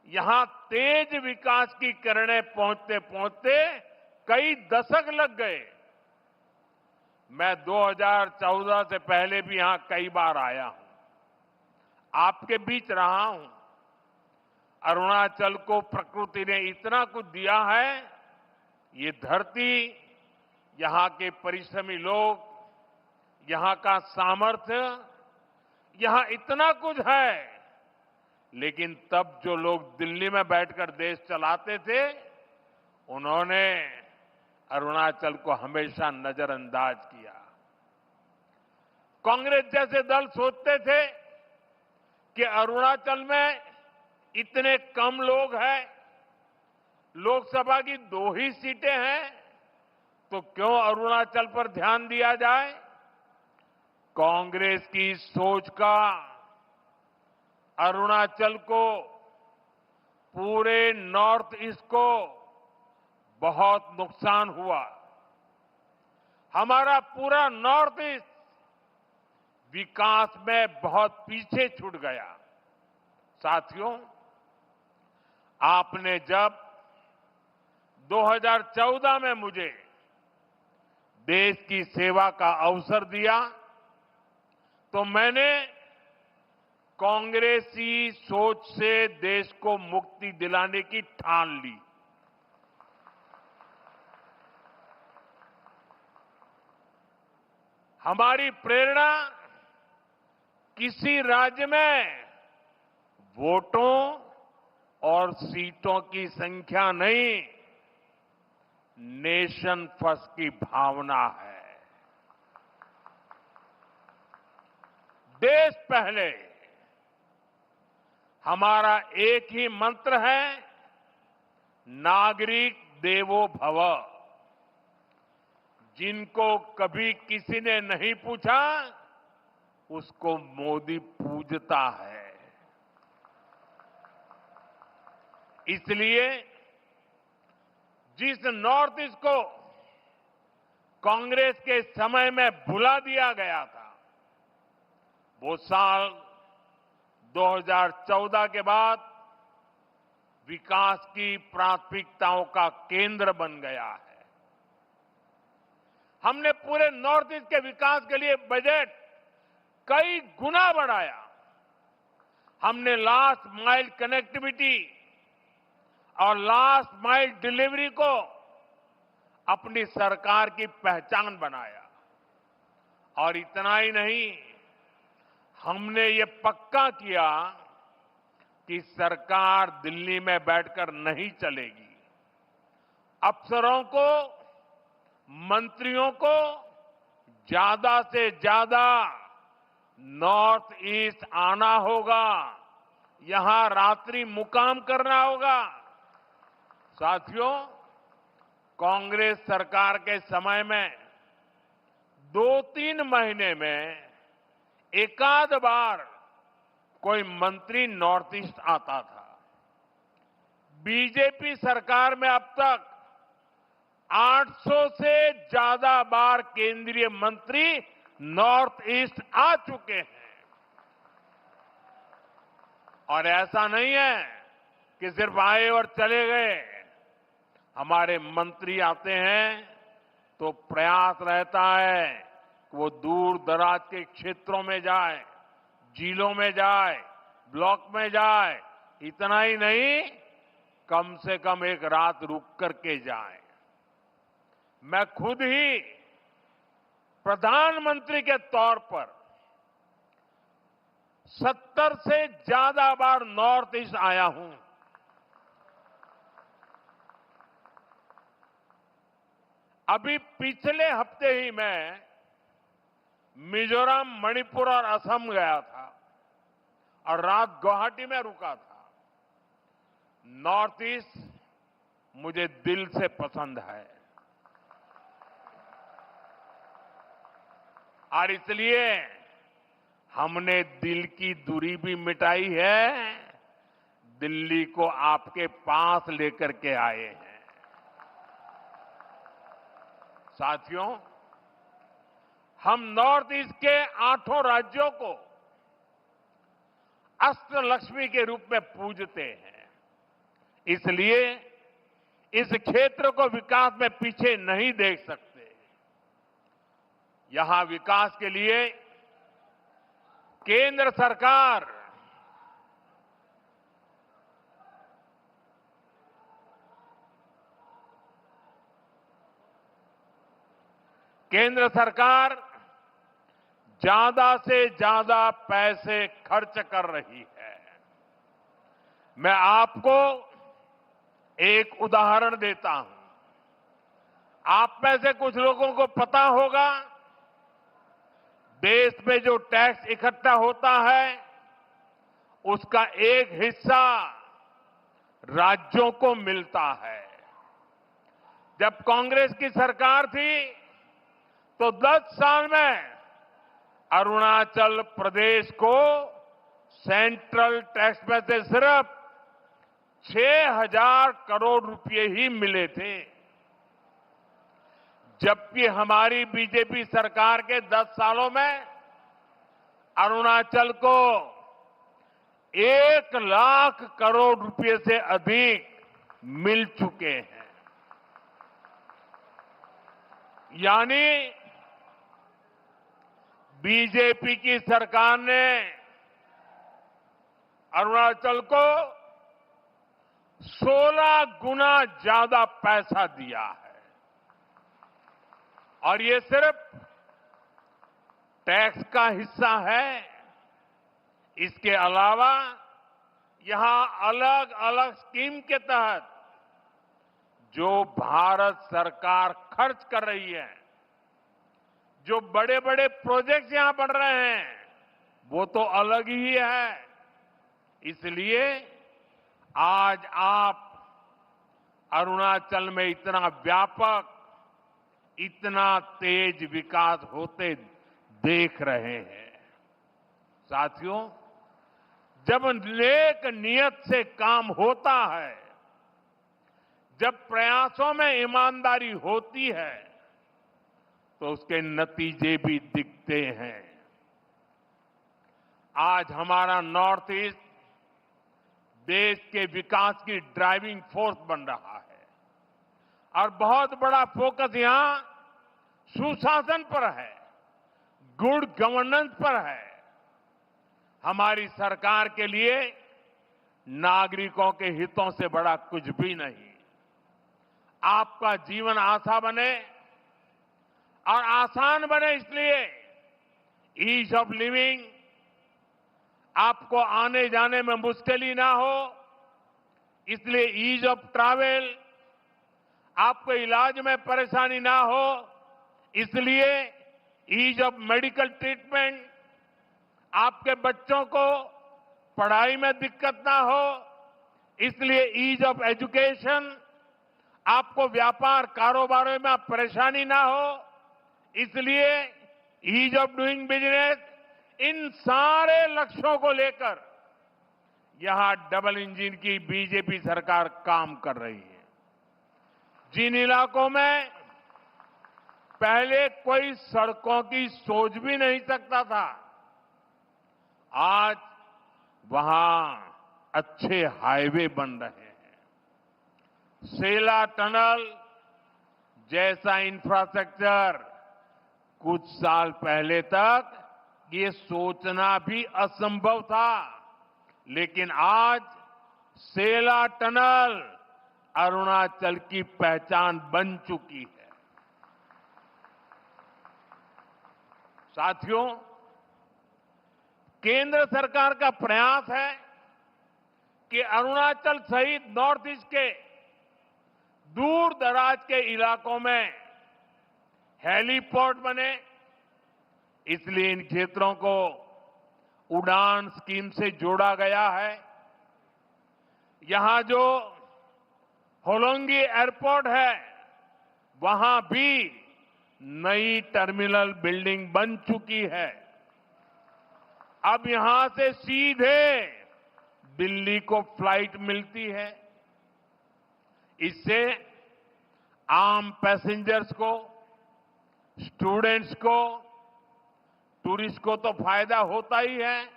यहां तेज विकास की किरणें पहुंचते पहुंचते कई दशक लग गए। मैं 2014 से पहले भी यहां कई बार आया हूं, आपके बीच रहा हूं। अरुणाचल को प्रकृति ने इतना कुछ दिया है, ये धरती, यहां के परिश्रमी लोग, यहां का सामर्थ्य, यहां इतना कुछ है। लेकिन तब जो लोग दिल्ली में बैठकर देश चलाते थे, उन्होंने अरुणाचल को हमेशा नजरअंदाज किया। कांग्रेस जैसे दल सोचते थे कि अरुणाचल में इतने कम लोग हैं, लोकसभा की 2 ही सीटें हैं, तो क्यों अरुणाचल पर ध्यान दिया जाए। कांग्रेस की सोच का अरुणाचल को, पूरे नॉर्थ ईस्ट को बहुत नुकसान हुआ। हमारा पूरा नॉर्थ ईस्ट विकास में बहुत पीछे छूट गया। साथियों, आपने जब 2014 में मुझे देश की सेवा का अवसर दिया, तो मैंने कांग्रेसी सोच से देश को मुक्ति दिलाने की ठान ली। हमारी प्रेरणा किसी राज्य में वोटों और सीटों की संख्या नहीं, नेशन फर्स्ट की भावना है। देश पहले, हमारा एक ही मंत्र है, नागरिक देवो भव। जिनको कभी किसी ने नहीं पूछा, उसको मोदी पूजता है। इसलिए जिस नॉर्थ ईस्ट को कांग्रेस के समय में भुला दिया गया था, वो साल 2014 के बाद विकास की प्राथमिकताओं का केंद्र बन गया है। हमने पूरे नॉर्थ ईस्ट के विकास के लिए बजट कई गुना बढ़ाया। हमने लास्ट माइल कनेक्टिविटी और लास्ट माइल डिलीवरी को अपनी सरकार की पहचान बनाया। और इतना ही नहीं, हमने ये पक्का किया कि सरकार दिल्ली में बैठकर नहीं चलेगी। अफसरों को, मंत्रियों को ज्यादा से ज्यादा नॉर्थ ईस्ट आना होगा, यहां रात्रि मुकाम करना होगा। साथियों, कांग्रेस सरकार के समय में 2-3 महीने में एकाध बार कोई मंत्री नॉर्थ ईस्ट आता था। बीजेपी सरकार में अब तक 800 से ज्यादा बार केंद्रीय मंत्री नॉर्थ ईस्ट आ चुके हैं। और ऐसा नहीं है कि सिर्फ आए और चले गए। हमारे मंत्री आते हैं तो प्रयास रहता है कि वो दूर दराज के क्षेत्रों में जाए, जिलों में जाए, ब्लॉक में जाए। इतना ही नहीं, कम से कम एक रात रुक करके जाए। मैं खुद ही प्रधानमंत्री के तौर पर 70 से ज्यादा बार नॉर्थ ईस्ट आया हूं। अभी पिछले हफ्ते ही मैं मिजोरम, मणिपुर और असम गया था और रात गुवाहाटी में रुका था। नॉर्थ ईस्ट मुझे दिल से पसंद है और इसलिए हमने दिल की दूरी भी मिटाई है, दिल्ली को आपके पास लेकर के आए हैं। साथियों, हम नॉर्थ ईस्ट के 8 राज्यों को अष्टलक्ष्मी के रूप में पूजते हैं। इसलिए इस क्षेत्र को विकास में पीछे नहीं देख सकते। यहां विकास के लिए केंद्र सरकार ज्यादा से ज्यादा पैसे खर्च कर रही है। मैं आपको एक उदाहरण देता हूं। आप में से कुछ लोगों को पता होगा, देश में जो टैक्स इकट्ठा होता है उसका एक हिस्सा राज्यों को मिलता है। जब कांग्रेस की सरकार थी तो 10 साल में अरुणाचल प्रदेश को सेंट्रल टैक्स में से सिर्फ 6,000 करोड़ रुपए ही मिले थे, जबकि हमारी बीजेपी सरकार के 10 सालों में अरुणाचल को 1 लाख करोड़ रुपए से अधिक मिल चुके हैं। यानी बीजेपी की सरकार ने अरुणाचल को 16 गुना ज्यादा पैसा दिया है। और ये सिर्फ टैक्स का हिस्सा है। इसके अलावा यहां अलग अलग स्कीम के तहत जो भारत सरकार खर्च कर रही है, जो बड़े बड़े प्रोजेक्ट्स यहां बन रहे हैं, वो तो अलग ही है। इसलिए आज आप अरुणाचल में इतना व्यापक, इतना तेज विकास होते देख रहे हैं। साथियों, जब नेक नियत से काम होता है, जब प्रयासों में ईमानदारी होती है, तो उसके नतीजे भी दिखते हैं। आज हमारा नॉर्थ ईस्ट देश के विकास की ड्राइविंग फोर्स बन रहा है और बहुत बड़ा फोकस यहां सुशासन पर है, गुड गवर्नेंस पर है। हमारी सरकार के लिए नागरिकों के हितों से बड़ा कुछ भी नहीं। आपका जीवन आसान बने और आसान बने, इसलिए ईज ऑफ लिविंग, आपको आने जाने में मुश्किल ना हो, इसलिए ईज ऑफ ट्रैवल, आपको इलाज में परेशानी ना हो, इसलिए ईज ऑफ मेडिकल ट्रीटमेंट, आपके बच्चों को पढ़ाई में दिक्कत ना हो, इसलिए ईज ऑफ एजुकेशन, आपको व्यापार कारोबार में परेशानी ना हो, इसलिए ईज ऑफ डूइंग बिजनेस। इन सारे लक्ष्यों को लेकर यहां डबल इंजन की बीजेपी सरकार काम कर रही है। जिन इलाकों में पहले कोई सड़कों की सोच भी नहीं सकता था, आज वहां अच्छे हाईवे बन रहे हैं। सेला टनल जैसा इंफ्रास्ट्रक्चर कुछ साल पहले तक ये सोचना भी असंभव था, लेकिन आज सेला टनल अरुणाचल की पहचान बन चुकी है। साथियों, केंद्र सरकार का प्रयास है कि अरुणाचल सहित नॉर्थ ईस्ट के दूर दराज के इलाकों में हेलीपोर्ट बने। इसलिए इन क्षेत्रों को उड़ान स्कीम से जोड़ा गया है। यहां जो होलोंगी एयरपोर्ट है, वहां भी नई टर्मिनल बिल्डिंग बन चुकी है। अब यहां से सीधे दिल्ली को फ्लाइट मिलती है। इससे आम पैसेंजर्स को, स्टूडेंट्स को, टूरिस्ट को तो फायदा होता ही है।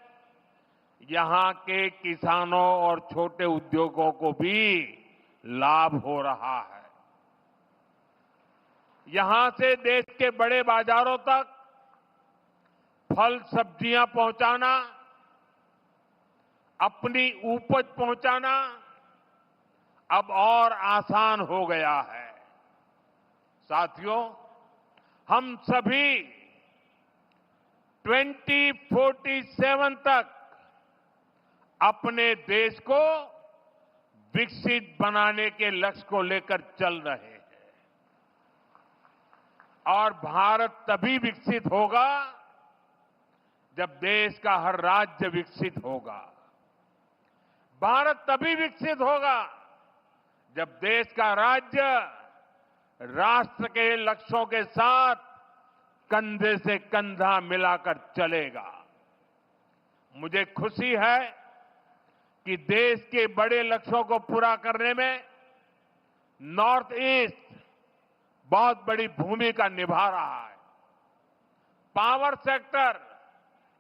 यहां के किसानों और छोटे उद्योगों को भी लाभ हो रहा है। यहां से देश के बड़े बाजारों तक फल सब्जियां पहुंचाना, अपनी उपज पहुंचाना अब और आसान हो गया है। साथियों, हम सभी 2047 तक अपने देश को विकसित बनाने के लक्ष्य को लेकर चल रहे हैं और भारत तभी विकसित होगा जब देश का हर राज्य विकसित होगा। भारत तभी विकसित होगा जब देश का राज्य राष्ट्र के लक्ष्यों के साथ कंधे से कंधा मिलाकर चलेगा। मुझे खुशी है कि देश के बड़े लक्ष्यों को पूरा करने में नॉर्थ ईस्ट बहुत बड़ी भूमिका निभा रहा है। पावर सेक्टर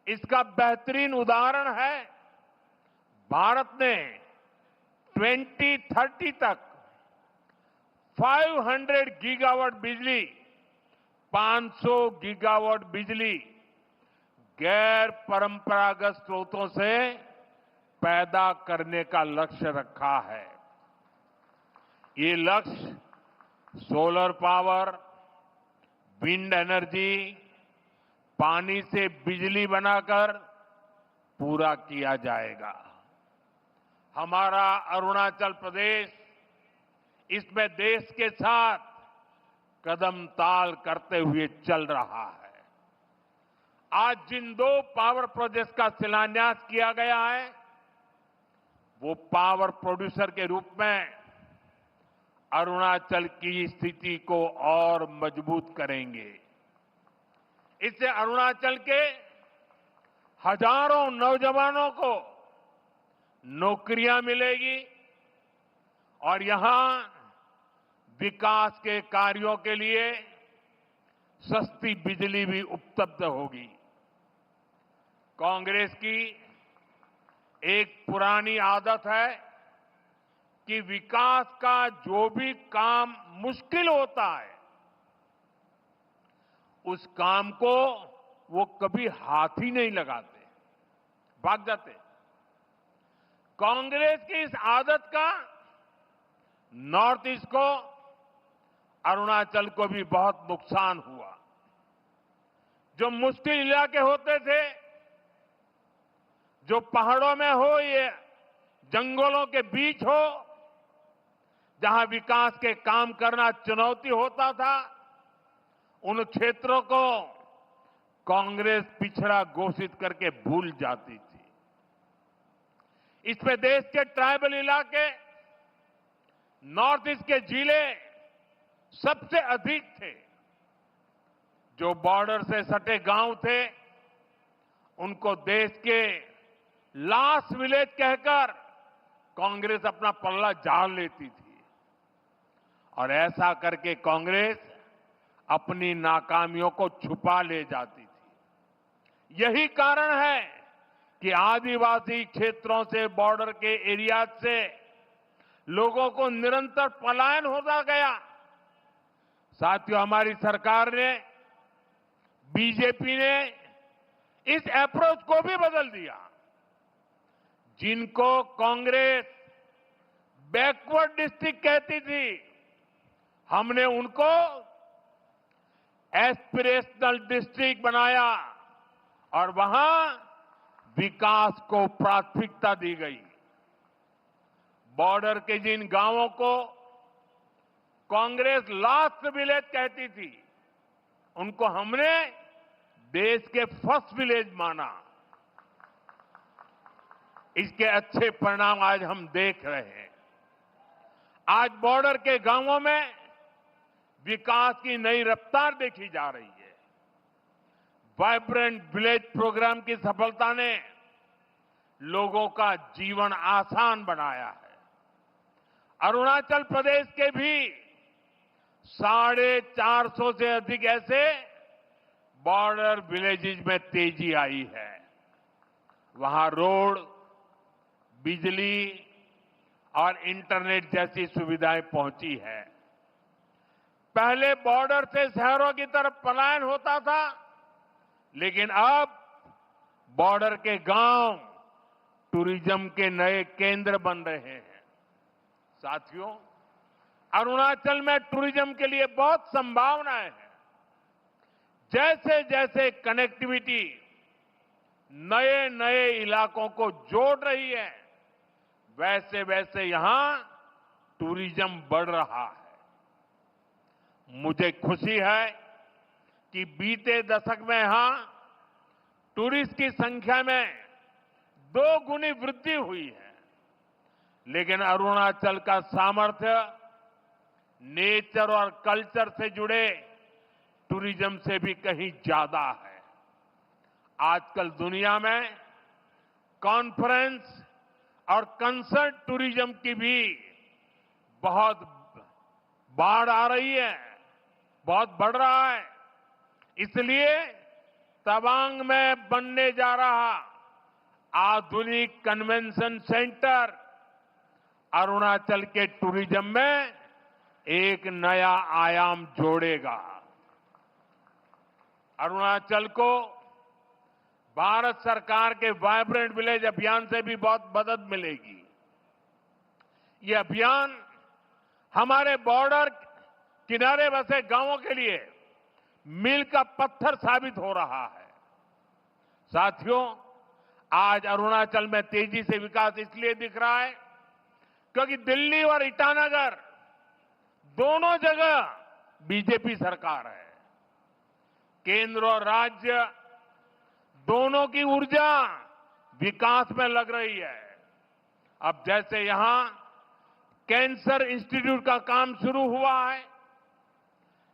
इसका बेहतरीन उदाहरण है। भारत ने 2030 तक 500 गीगावाट बिजली, 500 गीगावाट बिजली गैर परंपरागत स्रोतों से पैदा करने का लक्ष्य रखा है। ये लक्ष्य सोलर पावर, विंड एनर्जी, पानी से बिजली बनाकर पूरा किया जाएगा। हमारा अरुणाचल प्रदेश इसमें देश के साथ कदम ताल करते हुए चल रहा है। आज जिन 2 पावर प्रोजेक्ट्स का शिलान्यास किया गया है, वो पावर प्रोड्यूसर के रूप में अरुणाचल की स्थिति को और मजबूत करेंगे। इससे अरुणाचल के हजारों नौजवानों को नौकरियां मिलेगी और यहां विकास के कार्यों के लिए सस्ती बिजली भी उपलब्ध होगी। कांग्रेस की एक पुरानी आदत है कि विकास का जो भी काम मुश्किल होता है, उस काम को वो कभी हाथ ही नहीं लगाते, भाग जाते। कांग्रेस की इस आदत का नॉर्थ ईस्ट को, अरुणाचल को भी बहुत नुकसान हुआ। जो मुश्किल इलाके होते थे, जो पहाड़ों में हो या जंगलों के बीच हो, जहां विकास के काम करना चुनौती होता था, उन क्षेत्रों को कांग्रेस पिछड़ा घोषित करके भूल जाती थी। इसमें देश के ट्राइबल इलाके, नॉर्थ ईस्ट के जिले सबसे अधिक थे। जो बॉर्डर से सटे गांव थे, उनको देश के लास्ट विलेज कहकर कांग्रेस अपना पल्ला झाड़ लेती थी और ऐसा करके कांग्रेस अपनी नाकामियों को छुपा ले जाती थी। यही कारण है कि आदिवासी क्षेत्रों से, बॉर्डर के एरिया से लोगों को निरंतर पलायन होता गया। साथियों, हमारी सरकार ने, बीजेपी ने इस अप्रोच को भी बदल दिया। जिनको कांग्रेस बैकवर्ड डिस्ट्रिक्ट कहती थी, हमने उनको एस्पिरेशनल डिस्ट्रिक्ट बनाया और वहां विकास को प्राथमिकता दी गई। बॉर्डर के जिन गांवों को कांग्रेस लास्ट विलेज कहती थी, उनको हमने देश के फर्स्ट विलेज माना। इसके अच्छे परिणाम आज हम देख रहे हैं। आज बॉर्डर के गांवों में विकास की नई रफ्तार देखी जा रही है। वाइब्रेंट विलेज प्रोग्राम की सफलता ने लोगों का जीवन आसान बनाया है। अरुणाचल प्रदेश के भी 450 से अधिक ऐसे बॉर्डर विलेजेस में तेजी आई है। वहां रोड, बिजली और इंटरनेट जैसी सुविधाएं पहुंची है। पहले बॉर्डर से शहरों की तरफ पलायन होता था, लेकिन अब बॉर्डर के गांव टूरिज्म के नए केंद्र बन रहे हैं। साथियों, अरुणाचल में टूरिज्म के लिए बहुत संभावनाएं हैं। जैसे जैसे कनेक्टिविटी नए नए इलाकों को जोड़ रही है, वैसे वैसे यहां टूरिज्म बढ़ रहा है। मुझे खुशी है कि बीते दशक में यहां टूरिस्ट की संख्या में 2 गुनी वृद्धि हुई है। लेकिन अरुणाचल का सामर्थ्य नेचर और कल्चर से जुड़े टूरिज्म से भी कहीं ज्यादा है। आजकल दुनिया में कॉन्फ्रेंस और कंसर्ट टूरिज्म की भी बहुत बाढ़ आ रही है, बहुत बढ़ रहा है। इसलिए तवांग में बनने जा रहा आधुनिक कन्वेंशन सेंटर अरुणाचल के टूरिज्म में एक नया आयाम जोड़ेगा। अरुणाचल को भारत सरकार के वाइब्रेंट विलेज अभियान से भी बहुत मदद मिलेगी। ये अभियान हमारे बॉर्डर किनारे बसे गांवों के लिए मील का पत्थर साबित हो रहा है। साथियों, आज अरुणाचल में तेजी से विकास इसलिए दिख रहा है क्योंकि दिल्ली और ईटानगर दोनों जगह बीजेपी सरकार है। केंद्र और राज्य दोनों की ऊर्जा विकास में लग रही है। अब जैसे यहां कैंसर इंस्टीट्यूट का काम शुरू हुआ है,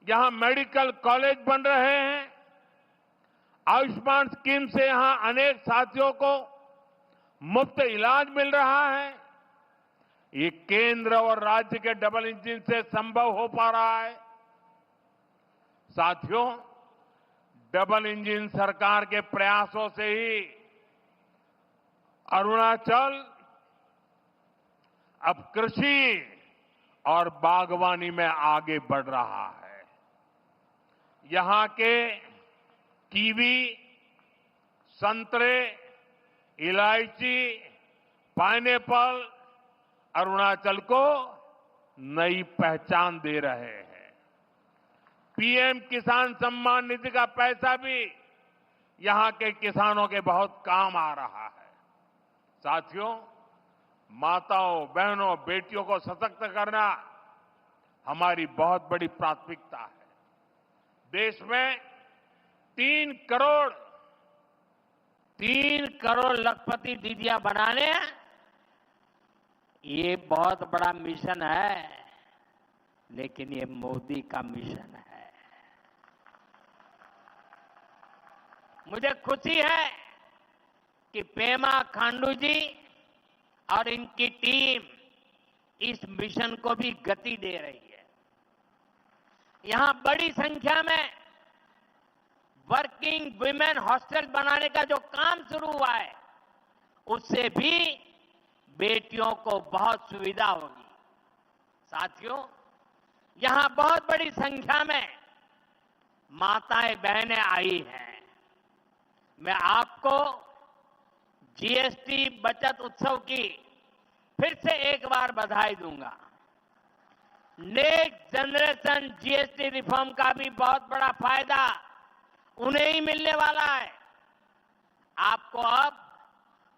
यहां मेडिकल कॉलेज बन रहे हैं, आयुष्मान स्कीम से यहां अनेक साथियों को मुफ्त इलाज मिल रहा है। ये केंद्र और राज्य के डबल इंजन से संभव हो पा रहा है। साथियों, डबल इंजन सरकार के प्रयासों से ही अरुणाचल अब कृषि और बागवानी में आगे बढ़ रहा है। यहां के कीवी, संतरे, इलायची, पाइनएप्पल अरुणाचल को नई पहचान दे रहे हैं। पीएम किसान सम्मान निधि का पैसा भी यहां के किसानों के बहुत काम आ रहा है। साथियों, माताओं, बहनों, बेटियों को सशक्त करना हमारी बहुत बड़ी प्राथमिकता है। देश में 3 करोड़ लखपति दीदियां बनाने, ये बहुत बड़ा मिशन है, लेकिन ये मोदी का मिशन है। मुझे खुशी है कि पेमा खांडू जी और इनकी टीम इस मिशन को भी गति दे रही है। यहां बड़ी संख्या में वर्किंग वुमेन हॉस्टल बनाने का जो काम शुरू हुआ है, उससे भी बेटियों को बहुत सुविधा होगी। साथियों, यहां बहुत बड़ी संख्या में माताएं बहनें आई हैं। मैं आपको जीएसटी बचत उत्सव की फिर से एक बार बधाई दूंगा। नेक्स्ट जनरेशन जीएसटी रिफॉर्म का भी बहुत बड़ा फायदा उन्हें ही मिलने वाला है। आपको अब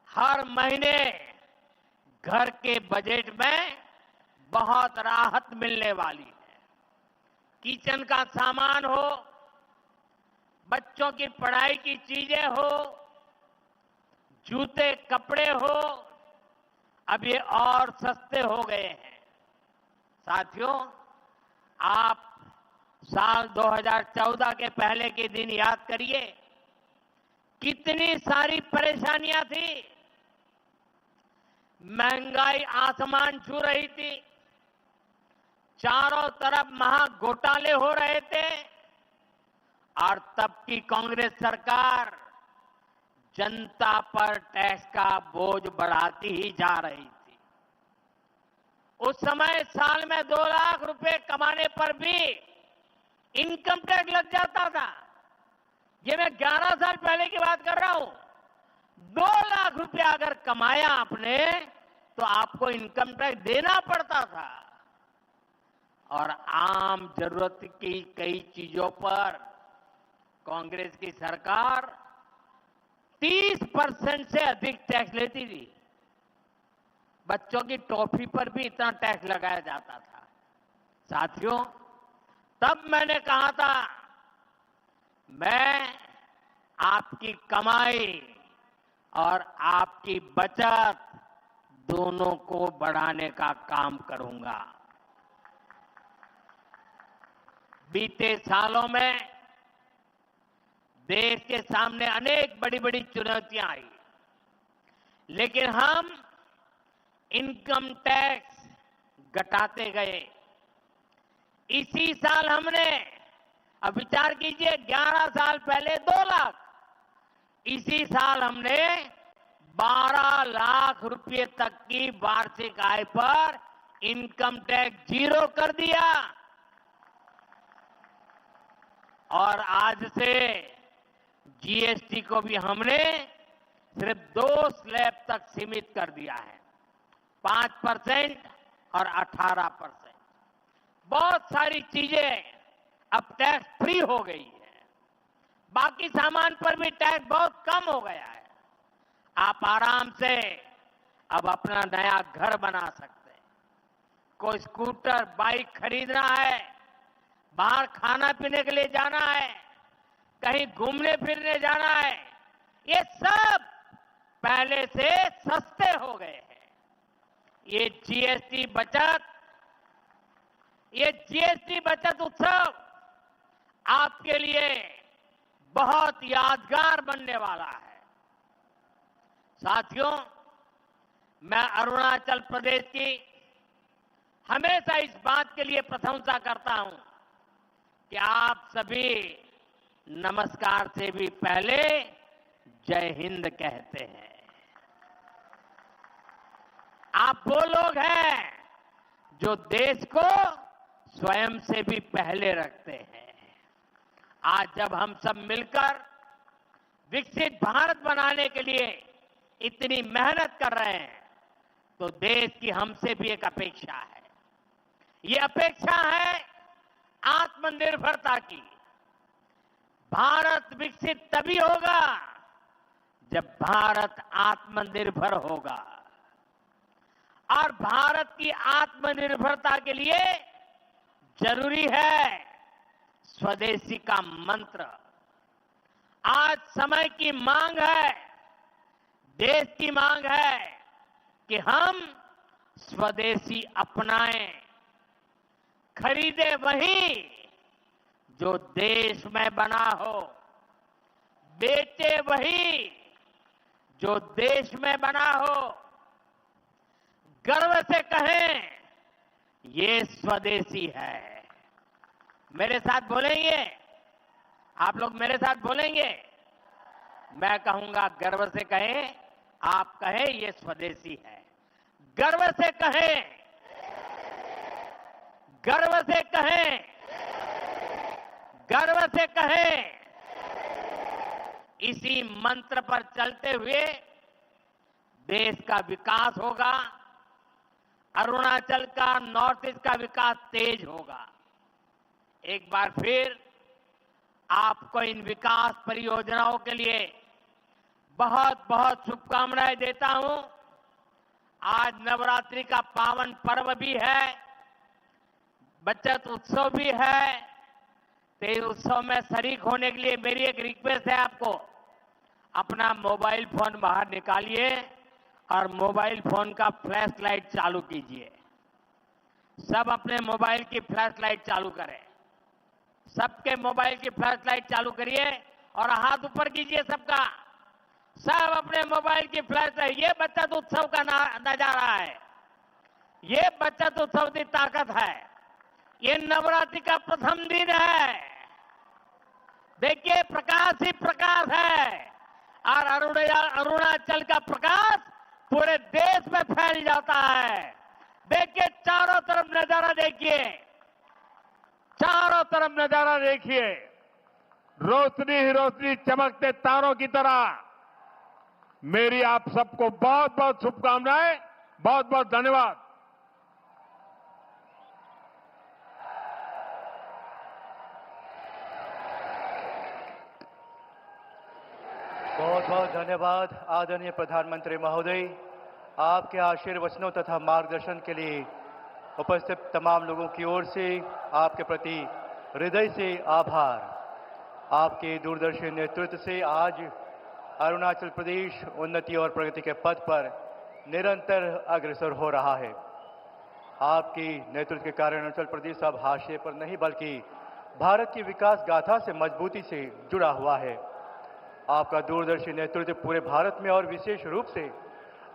हर महीने घर के बजट में बहुत राहत मिलने वाली है। किचन का सामान हो, बच्चों की पढ़ाई की चीजें हो, जूते कपड़े हो, अब ये और सस्ते हो गए हैं। साथियों, आप साल 2014 के पहले के दिन याद करिए, कितनी सारी परेशानियां थी। महंगाई आसमान छू रही थी, चारों तरफ महा घोटाले हो रहे थे, और तब की कांग्रेस सरकार जनता पर टैक्स का बोझ बढ़ाती ही जा रही थी। उस समय साल में 2 लाख रुपए कमाने पर भी इनकम टैक्स लग जाता था। ये मैं 11 साल पहले की बात कर रहा हूं। 2 लाख रुपया अगर कमाया आपने तो आपको इनकम टैक्स देना पड़ता था। और आम जरूरत की कई चीजों पर कांग्रेस की सरकार 30% से अधिक टैक्स लेती थी। बच्चों की टॉफी पर भी इतना टैक्स लगाया जाता था। साथियों, तब मैंने कहा था मैं आपकी कमाई और आपकी बचत दोनों को बढ़ाने का काम करूंगा। बीते सालों में देश के सामने अनेक बड़ी बड़ी चुनौतियां आई, लेकिन हम इनकम टैक्स घटाते गए। इसी साल हमने, अब विचार कीजिए, 11 साल पहले 2 लाख, इसी साल हमने 12 लाख रुपए तक की वार्षिक आय पर इनकम टैक्स 0 कर दिया। और आज से जीएसटी को भी हमने सिर्फ 2 स्लैब तक सीमित कर दिया है, 5% और 18%। बहुत सारी चीजें अब टैक्स फ्री हो गई है। बाकी सामान पर भी टैक्स बहुत कम हो गया है। आप आराम से अब अपना नया घर बना सकते हैं। कोई स्कूटर, बाइक खरीदना है, बाहर खाना पीने के लिए जाना है, कहीं घूमने फिरने जाना है, ये सब पहले से सस्ते हो गए हैं। ये जीएसटी बचत उत्सव आपके लिए बहुत यादगार बनने वाला है। साथियों, मैं अरुणाचल प्रदेश की हमेशा इस बात के लिए प्रशंसा करता हूं कि आप सभी नमस्कार से भी पहले जय हिंद कहते हैं। आप वो लोग हैं जो देश को स्वयं से भी पहले रखते हैं। आज जब हम सब मिलकर विकसित भारत बनाने के लिए इतनी मेहनत कर रहे हैं, तो देश की हमसे भी एक अपेक्षा है। ये अपेक्षा है आत्मनिर्भरता की। भारत विकसित तभी होगा जब भारत आत्मनिर्भर होगा। और भारत की आत्मनिर्भरता के लिए जरूरी है स्वदेशी का मंत्र। आज समय की मांग है, देश की मांग है कि हम स्वदेशी अपनाएं, खरीदे वही जो देश में बना हो, बेचे वही जो देश में बना हो, गर्व से कहें ये स्वदेशी है। मेरे साथ बोलेंगे? आप लोग मेरे साथ बोलेंगे? मैं कहूंगा गर्व से कहें, आप कहें ये स्वदेशी है। गर्व से कहें, गर्व से कहें, गर्व से कहें। इसी मंत्र पर चलते हुए देश का विकास होगा, अरुणाचल का, नॉर्थ ईस्ट का विकास तेज होगा। एक बार फिर आपको इन विकास परियोजनाओं के लिए बहुत बहुत शुभकामनाएं देता हूं। आज नवरात्रि का पावन पर्व भी है, बचत उत्सव भी है। तो इस उत्सव में शरीक होने के लिए मेरी एक रिक्वेस्ट है आपको, अपना मोबाइल फोन बाहर निकालिए और मोबाइल फोन का फ्लैश लाइट चालू कीजिए। सब अपने मोबाइल की फ्लैश लाइट चालू करें। सबके मोबाइल की फ्लैश लाइट चालू करिए और हाथ ऊपर कीजिए सबका। सब अपने मोबाइल की फ्लैश लाइट। ये बचत उत्सव का नजारा है, ये बचत उत्सव की ताकत है। ये नवरात्रि का प्रथम दिन है। देखिए, प्रकाश ही प्रकाश है और अरुणाचल का प्रकाश पूरे देश में फैल जाता है। देखिए, चारों तरफ नजारा देखिए, चारों तरफ नजारा देखिए, रोशनी ही रोशनी, चमकते तारों की तरह। मेरी आप सबको बहुत बहुत शुभकामनाएं, बहुत बहुत धन्यवाद। बहुत बहुत धन्यवाद आदरणीय प्रधानमंत्री महोदय। आपके आशीर्वचनों तथा मार्गदर्शन के लिए उपस्थित तमाम लोगों की ओर से आपके प्रति हृदय से आभार। आपके दूरदर्शी नेतृत्व से आज अरुणाचल प्रदेश उन्नति और प्रगति के पथ पर निरंतर अग्रसर हो रहा है। आपकी नेतृत्व के कारण अरुणाचल प्रदेश अब हाशिए पर नहीं बल्कि भारत की विकास गाथा से मजबूती से जुड़ा हुआ है। आपका दूरदर्शी नेतृत्व पूरे भारत में और विशेष रूप से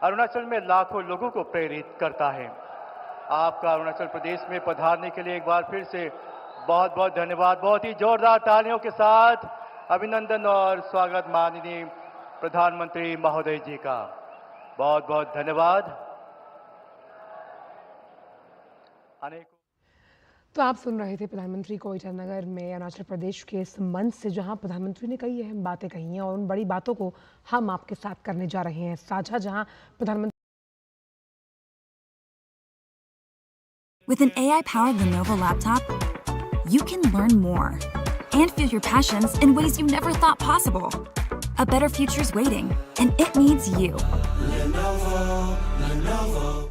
अरुणाचल में लाखों लोगों को प्रेरित करता है। आपका अरुणाचल प्रदेश में पधारने के लिए एक बार फिर से बहुत बहुत धन्यवाद। बहुत ही जोरदार तालियों के साथ अभिनंदन और स्वागत माननीय प्रधानमंत्री महोदय जी का। बहुत बहुत धन्यवाद। अनेकों तो आप सुन रहे थे प्रधानमंत्री को ईटानगर में अरुणाचल प्रदेश के इस मंच से, जहां प्रधानमंत्री ने कई अहम बातें कही हैं और उन बड़ी बातों को हम आपके साथ करने जा रहे हैं साझा, जहां प्रधानमंत्री With an AI-powered Lenovo laptop, you can learn more and feel your passions in ways you never thought possible. A better future's waiting, and it needs you. Lenovo.